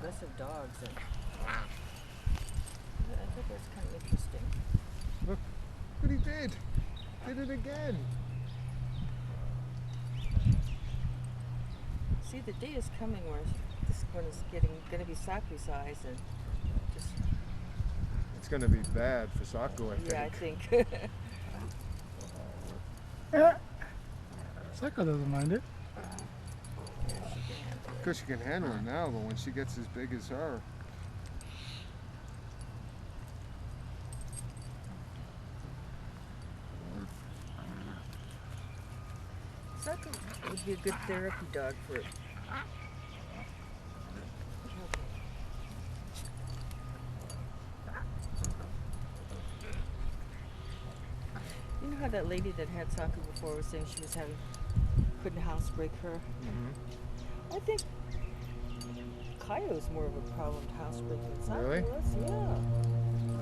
aggressive dogs. And I thought that was kind of interesting. Look what he did. Did it again. See, the day is coming where this one is going to be Saku size, and just It's going to be bad for Saku, I think. yeah, I think. Yeah. Saku doesn't mind it. Because she can handle it now, but when she gets as big as her. Saku would be a good therapy dog for it. You know how that lady that had Saku before was saying she was couldn't housebreak her? Mm-hmm. I think Kaio's more of a problem to housebreak than Saku Really? was, yeah.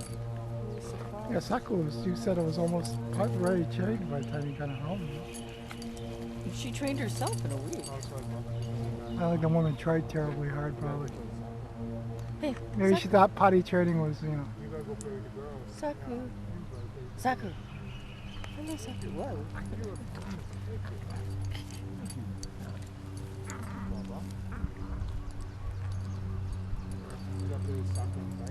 I was surprised. Yeah, Saku was, you said it was almost ready trained by the time you got it home. She trained herself in a week. I think the woman tried terribly hard, probably. Hey, Maybe Saku. she thought potty training was, you know. You gotta go play with the girls. Saku. Saku. Hello, Saku. Whoa. You got the Saku.